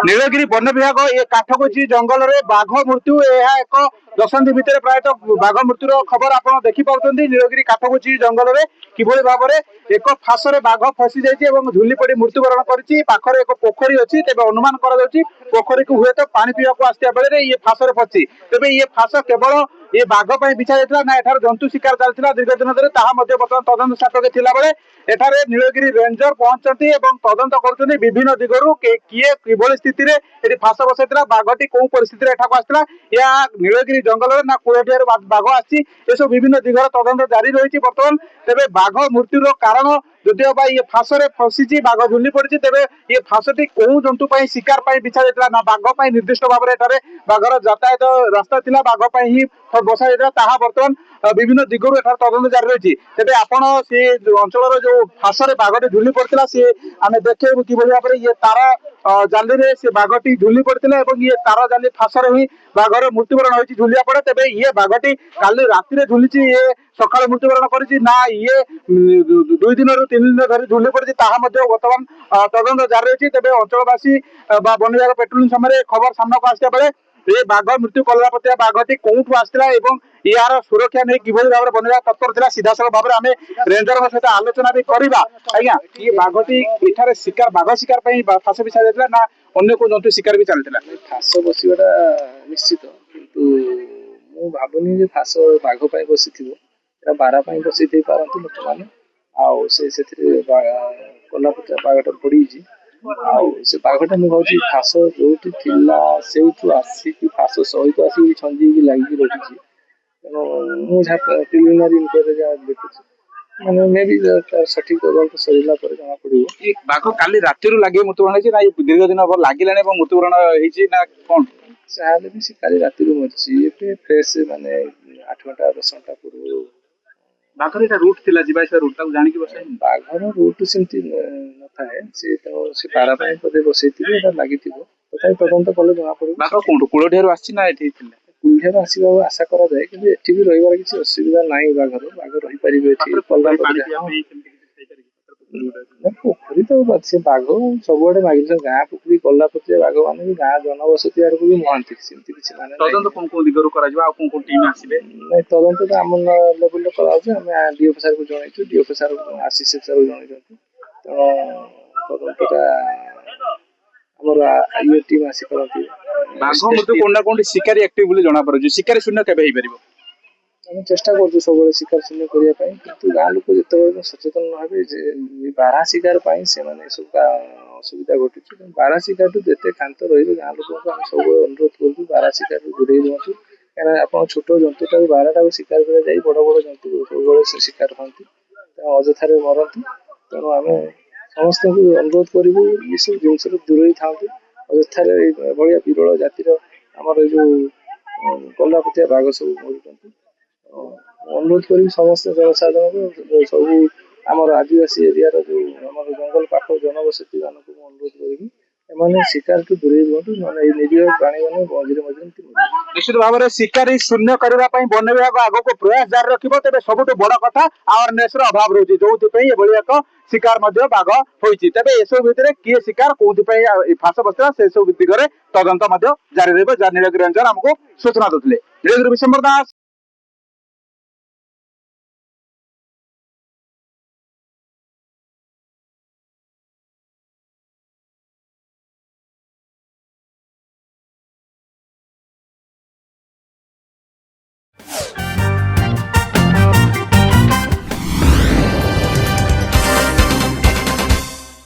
Nilgiri one विभाग ये काठगोची जंगल में बाघ मृत्यु यह एक दशंधि भितर प्रायतः बाघ मृत्युर खबर आप देखिपुं नीलगिरी काठगोची जंगल में किभली भाव में एक फाशरे बाघ फसी जाइए झुली पड़ी मृत्युवरण कर एक पोखरी अच्छी तेज अनुमान कर पोखरी को हुए तो पानी पीवा आसता बेले ये फाशरे फसी तेज ये फाश केवल ये बाघ बिछा जाता ना एठार जंतु शिकार चलता दीर्घ दिन धरी बर्तमान तदंत सापक्ष थिला बेले एठारे नीलगिरी रेंजर पहुंचती तदंत कर विभिन्न दिगरु किए किभली स्थिति में फाश बसैला बाघटी कौ परिस्थिति आसला या नीलगिरी जंगल ना कोड़े बाघ आसी विभिन्न दिगर तदंत जारी रही बर्तमान तेज बाघ मृत्युर कारण जदिव ये फाशरे फसी बाघ झुली पड़ी तेज ये फाशटी कौ जंतु शिकार बिछा जाता ना बाघ निर्दिष्ट भाव में बाघर यातायात रास्ता थिला बाघ ही बसा जाता बर्तमान विभिन्न दिगरु एठार तदंत जारी रही तेज आपण से अंचल जो फाशरे बाघटी झुली पड़ता सी आम देखे किभली भाव में ये तार जाली रे से बाघटी झुली पड़ता ये तार जाली फाशरे ही बाघर मृत्युवरण होती झुलिया पड़े तेज ये बाघटी काली राति झुली ये सकाଳେ मृत्युवरण कर ना ये 2 दिन 3 दिन धरी झुली पड़ी बर्तमान तदंत जारी रही तेज अंचलवासी वन विभाग पेट्रोलिंग समय खबर सामना को आसता बेले ये बाघ मृत्यु कलरापतिया बाघटी कौटू आसला यार सुरक्षा नहीं किभली भाव वन विभाग तत्पर था सीधा साल भाव में रेंजर सहित आलोचना भी करवा आज्ञा ये बाघटी एठार शिकार बाघ शिकार फाश बिछा जाता ना अन्य को जंतु शिकार भी चलता फाश बसवाटा निश्चित किंतु मु भावुनी फाश बाघ बसी बारा बसई पारती लोक मैंने कलापतिया बाघटा पड़ी से बाघटा मुझे फाश जो से आसिक फाश सहित आसिक छंदी लगी रखी तेणु प्रिलिमिनारी इनक्वारी जहाँ देखी मैंने मे भी सठिक तदंत सरला जना पड़ो बाघ काली राति लगे मृत्युवरण ना दीर्घ दिन लगे मृत्युवरण ना कौन चाहे भी काली राति मरी फ्रेश माने 8 घंटा 10 घंटा पूर्व बाघर एटा रूट थिला जीवा से रूट ताको जानि कि बसै बाघर रूट सेमती न थाए से पारा पय पदे बसैतिबे एटा लागितिबो तथापि तदंत कले जना पड़ो बाघ कोन कुलो ढेर आछि ना एठी थिला कुलढेर आसीबा आशा करा जाए कि एठी भी रहिबार किछि असुविधा नाही बाघर रहि परिबे एठी पोखरी तो से बाघ सबुआडे मागिल गाँ पोखरी कलापतिया बाघ माने गाँ जनबसती आड़ को भी मुहांती सेमती किछि माने तदंत कोन कोन दिगरु करा जबा कोन कोन टीम आसीबे नै तदंत तो आम लेवल करा जे हम डीएफ सर को जणाइछु डीएफ सर आशीष सर को जणाइछु तो तदंतटा हमर आईओ टीम आसी करती बाघ मते कोन ना कोन शिकारी एक्टिव बोली जणा पर जे शिकारी शून्य केबे हे परिबो हम चेष्टा करछु सब शिकार शून्य करिया पई किंतु गाँ लोक जते सचेतन न हेबे जे बारा शिकार पई से माने सब असुविधा घटुछि बारा शिकार तो जते खांत रहिबे गाँ लोक को हम सब अनुरोध करछु बारा शिकार दूरे रहतु कारण आपण छोट जंतुटा बाराटा शिकार करे जाई बड़ बड़ जंतु सब शिकार होंती अजथारे मरंती तेणु आम समस्त अनुरोध करूँ ये सब जिनस दूरे था अजथारे भाया विरल जातिर आमर जो कलापतिया बाघ सब मरुंट अनुरोध कर समस्त जनसाधारण सब आमर आदिवासी एरिया जो आम जंगल पाख जनबसती मान को अनुरोध करी शिकार टू दूरे रुहतु निरीह प्राणी मैंने मझे मझे निश्चित भाव में शिकारी शून्य करने वन विभाग आग को प्रयास जारी रखिब तेज सबुठ बड़ कथा अवेयरनेस अभाव रही जो एक शिकार बाघ होती तेज एसबू भितर किए शिकार कौन फाश बसला से सब दिगरे तदंत जारी रही नीलगिरी रेंजर आमको सूचना देते नीलगिरी विशंबर दास।